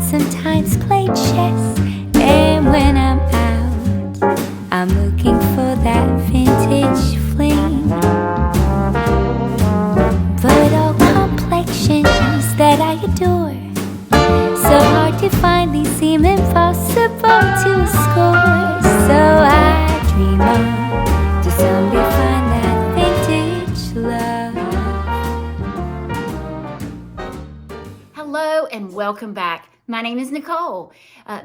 sometimes play chess. And when I'm out, I'm looking for that vintage fling. But all complexions that I adore, so hard to find, these seem impossible to score. So I dream on to someday find that vintage love. Hello and welcome back. My name is Nicole.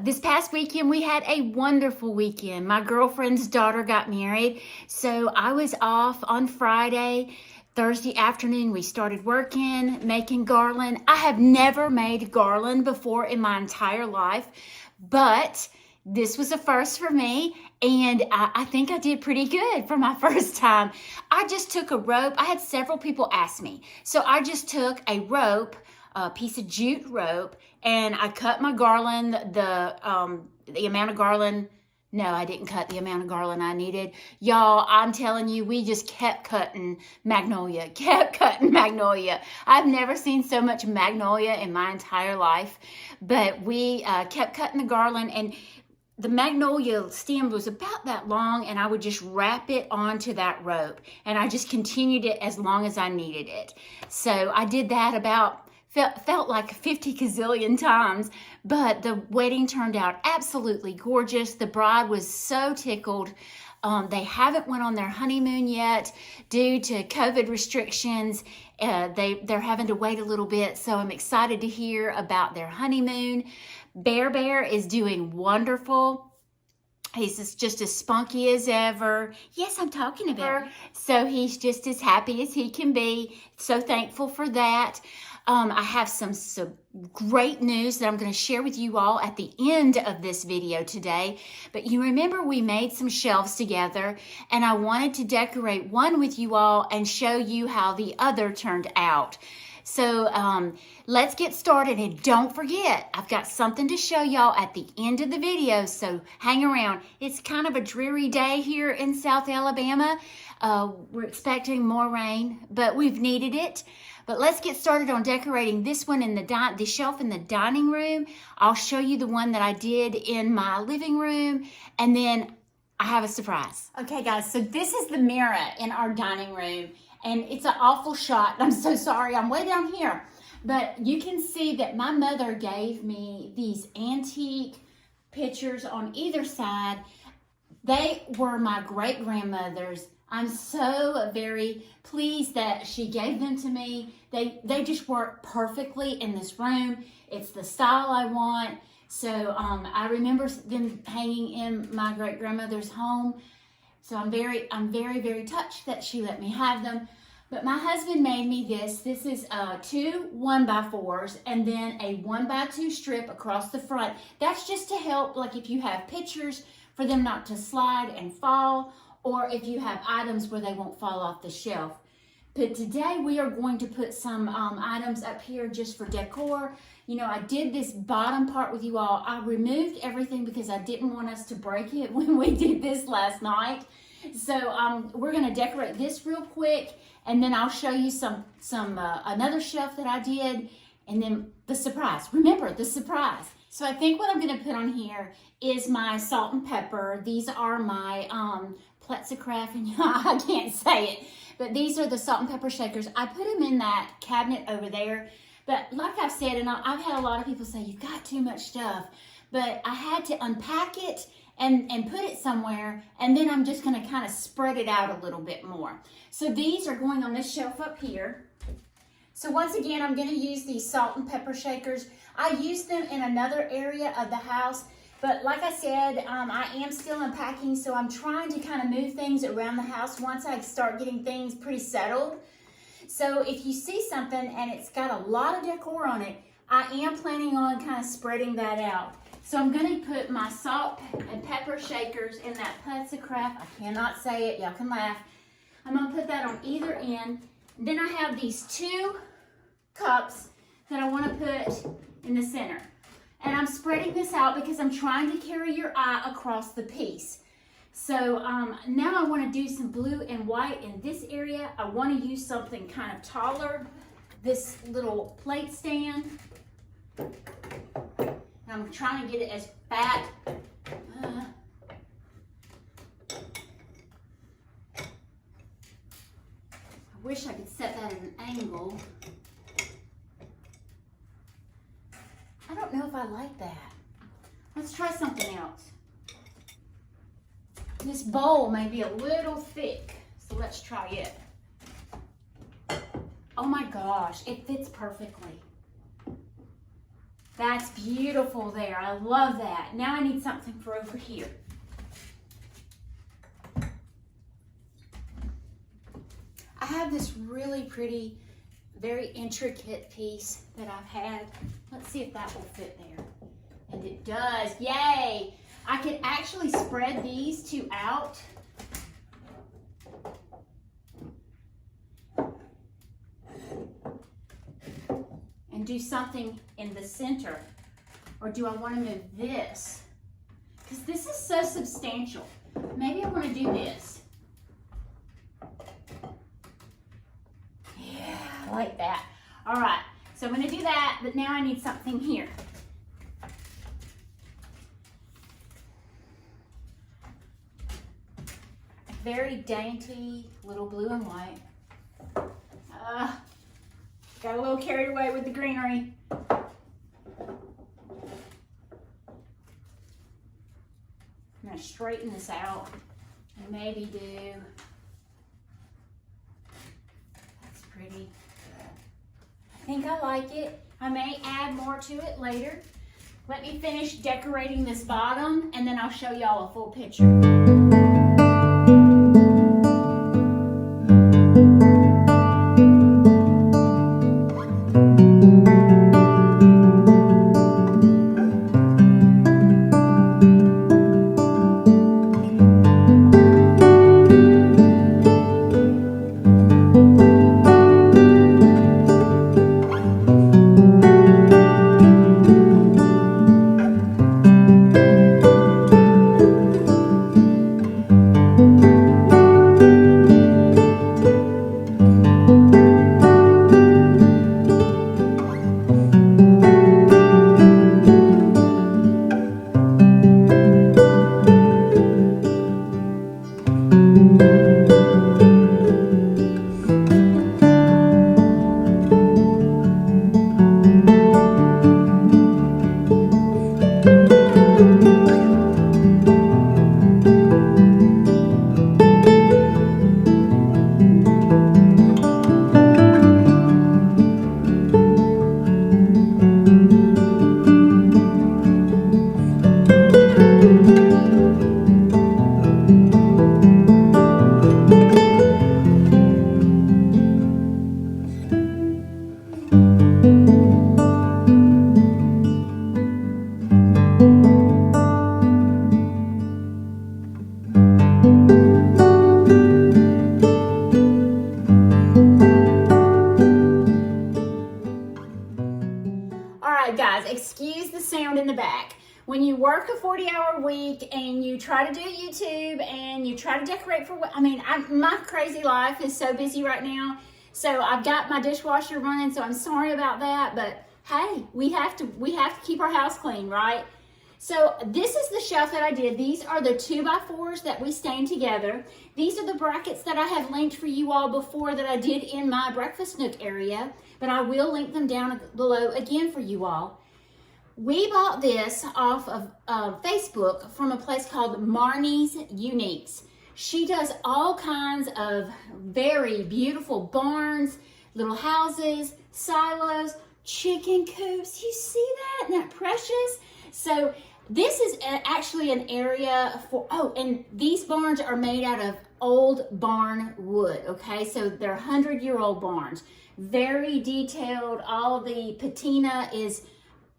This past weekend we had a wonderful weekend. My girlfriend's daughter got married, so I was off on Friday. Thursday afternoon we started working, making garland. I have never made garland before in my entire life, but this was a first for me, and I think I did pretty good for my first time. I just took a rope. I had several people ask me. So I just took a rope, a piece of jute rope, and I cut my garland, the amount of garland. No, I didn't cut the amount of garland I needed. Y'all, I'm telling you, we just kept cutting magnolia, I've never seen so much magnolia in my entire life, but we kept cutting the garland, and the magnolia stem was about that long, and I would just wrap it onto that rope, and I just continued it as long as I needed it. So I did that felt like 50 gazillion times, but the wedding turned out absolutely gorgeous. The bride was so tickled. They haven't went on their honeymoon yet due to COVID restrictions. They're having to wait a little bit, so I'm excited to hear about their honeymoon. Bear is doing wonderful. He's just as spunky as ever. Yes, I'm talking about her. So he's just as happy as he can be. So thankful for that. I have some great news that I'm going to share with you all at the end of this video today. But you remember we made some shelves together, and I wanted to decorate one with you all and show you how the other turned out. So let's get started, and don't forget, I've got something to show y'all at the end of the video, so hang around. It's kind of a dreary day here in South Alabama. We're expecting more rain, but we've needed it. But let's get started on decorating this one in the shelf in the dining room. I'll show you the one that I did in my living room, and then I have a surprise. Okay, guys, so this is the mirror in our dining room, and it's an awful shot. I'm so sorry, I'm way down here. But you can see that my mother gave me these antique pictures on either side. They were my great-grandmother's. I'm so very pleased that she gave them to me. They just work perfectly in this room. It's the style I want. So I remember them hanging in my great-grandmother's home. So I'm very, very touched that she let me have them. But my husband made me this. This is 2 1x4s and then a 1x2 strip across the front. That's just to help, like if you have pictures, for them not to slide and fall, or if you have items where they won't fall off the shelf. But today we are going to put some items up here just for decor. You know, I did this bottom part with you all. I removed everything because I didn't want us to break it when we did this last night. So we're gonna decorate this real quick, and then I'll show you another shelf that I did, and then the surprise. Remember, the surprise. So I think what I'm gonna put on here is my salt and pepper. These are my Plexikraft, and I can't say it, but these are the salt and pepper shakers. I put them in that cabinet over there, but like I've said, and I've had a lot of people say, you've got too much stuff, but I had to unpack it and put it somewhere, and then I'm just gonna kind of spread it out a little bit more. So these are going on this shelf up here. So once again, I'm gonna use these salt and pepper shakers. I used them in another area of the house, but like I said, I am still unpacking, so I'm trying to kind of move things around the house once I start getting things pretty settled. So if you see something and it's got a lot of decor on it, I am planning on kind of spreading that out. So I'm going to put my salt and pepper shakers in that Plexikraft. I cannot say it, y'all can laugh. I'm going to put that on either end. Then I have these 2 cups that I want to put in the center. And I'm spreading this out because I'm trying to carry your eye across the piece. So now I want to do some blue and white in this area. I want to use something kind of taller, this little plate stand. I'm trying to get it as fat. I wish I could set that at an angle. I don't know if I like that. Let's try something else. This bowl may be a little thick, so let's try it. Oh my gosh, it fits perfectly. That's beautiful there. I love that. Now I need something for over here. I have this really pretty, very intricate piece that I've had. Let's see if that will fit there. And it does. Yay! I could actually spread these two out. And do something in the center. Or do I want to move this? Because this is so substantial. Maybe I want to do this. Yeah, I like that. All right, so I'm going to do that, but now I need something here. Very dainty, little blue and white. Got a little carried away with the greenery. I'm gonna straighten this out and maybe do, that's pretty. I think I like it. I may add more to it later. Let me finish decorating this bottom and then I'll show y'all a full picture. Guys, excuse the sound in the back. When you work a 40-hour week and you try to do YouTube and you try to decorate for, my crazy life is so busy right now. So I've got my dishwasher running, so I'm sorry about that. But hey, we have to keep our house clean, right? So this is the shelf that I did. These are the 2x4s that we stained together. These are the brackets that I have linked for you all before that I did in my breakfast nook area, but I will link them down below again for you all. We bought this off of Facebook from a place called Marnie's Uniques. She does all kinds of very beautiful barns, little houses, silos, chicken coops. You see that? Isn't that precious? So this is actually an area for, and these barns are made out of old barn wood, okay? So they're 100-year-old barns. Very detailed. All the patina is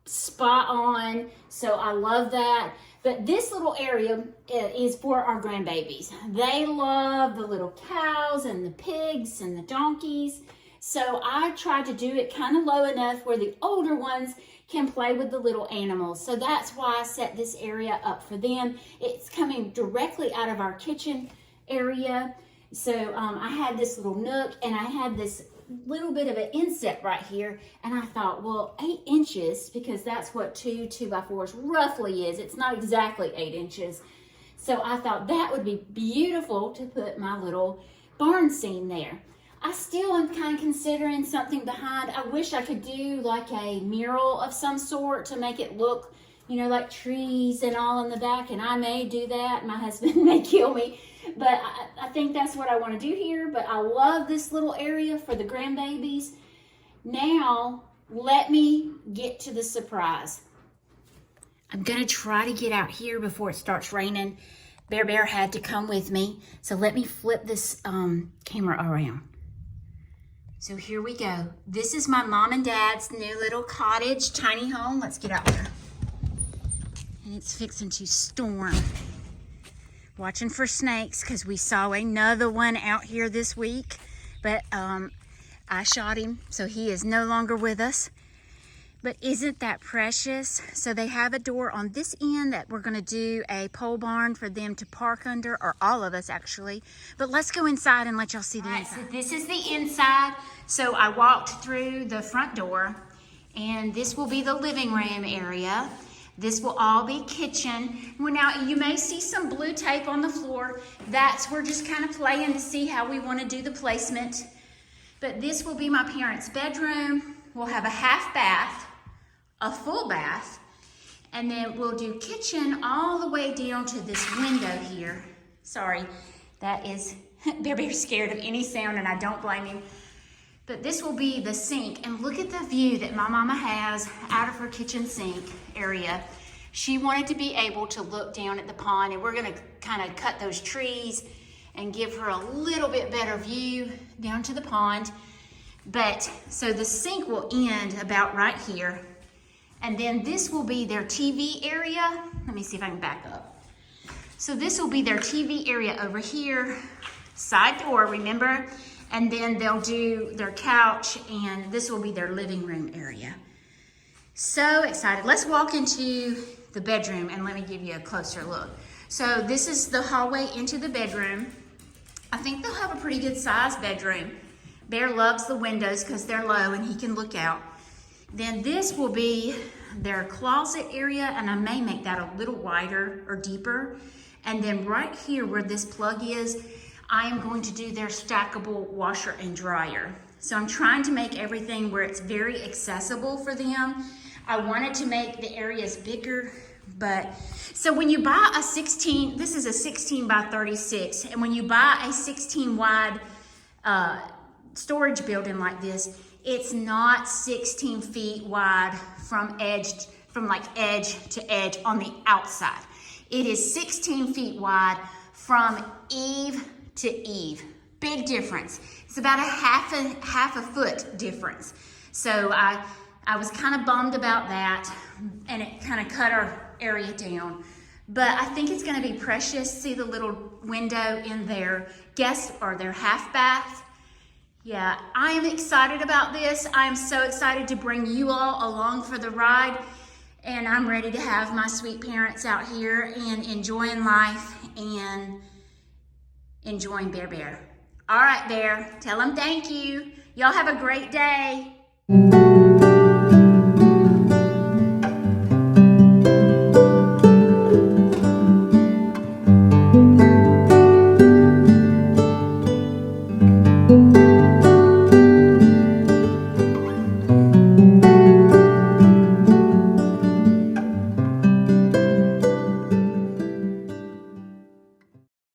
spot on, so I love that. But this little area is for our grandbabies. They love the little cows and the pigs and the donkeys. So I tried to do it kind of low enough where the older ones can play with the little animals. So that's why I set this area up for them. It's coming directly out of our kitchen area. So I had this little nook and I had this little bit of an inset right here, and I thought, well, 8 inches, because that's what 2 2x4s roughly is. It's not exactly 8 inches. So I thought that would be beautiful to put my little barn scene there. I still am kind of considering something behind. I wish I could do like a mural of some sort to make it look, you know, like trees and all in the back, and I may do that. My husband may kill me, but I think that's what I want to do here. But I love this little area for the grandbabies. Now, let me get to the surprise. I'm going to try to get out here before it starts raining. Bear had to come with me, so let me flip this camera around. So here we go. This is my mom and dad's new little cottage, tiny home. Let's get out there. And it's fixing to storm. Watching for snakes, because we saw another one out here this week. But I shot him, so he is no longer with us. But isn't that precious? So they have a door on this end that we're going to do a pole barn for them to park under, or all of us actually. But let's go inside and let y'all see the inside. So this is the inside. So I walked through the front door, and this will be the living room area. This will all be kitchen. Well, now you may see some blue tape on the floor. We're just kind of playing to see how we want to do the placement. But this will be my parents' bedroom. We'll have a half bath, a full bath, and then we'll do kitchen all the way down to this window here. Sorry, that is, Bear's scared of any sound, and I don't blame him. But this will be the sink, and look at the view that my mama has out of her kitchen sink area. She wanted to be able to look down at the pond, and we're gonna kind of cut those trees and give her a little bit better view down to the pond. But, so the sink will end about right here. And then this will be their TV area. Let me see if I can back up. So this will be their TV area over here, side door, remember? And then they'll do their couch, and this will be their living room area. So excited. Let's walk into the bedroom and let me give you a closer look. So this is the hallway into the bedroom. I think they'll have a pretty good sized bedroom. Bear loves the windows because they're low and he can look out. Then this will be their closet area, and I may make that a little wider or deeper. And then right here where this plug is, I am going to do their stackable washer and dryer. So I'm trying to make everything where it's very accessible for them. I wanted to make the areas bigger, but so when you buy a 16, this is a 16 by 36, and when you buy a 16 wide storage building like this, it's not 16 feet wide from edge to edge on the outside. It is 16 feet wide from eave to eave. Big difference. It's about a half a foot difference. So I was kind of bummed about that, and it kind of cut our area down. But I think it's going to be precious. See the little window in their guest or their half bath. Yeah, I am excited about this. I am so excited to bring you all along for the ride. And I'm ready to have my sweet parents out here and enjoying life and enjoying Bear. All right, Bear, tell them thank you. Y'all have a great day.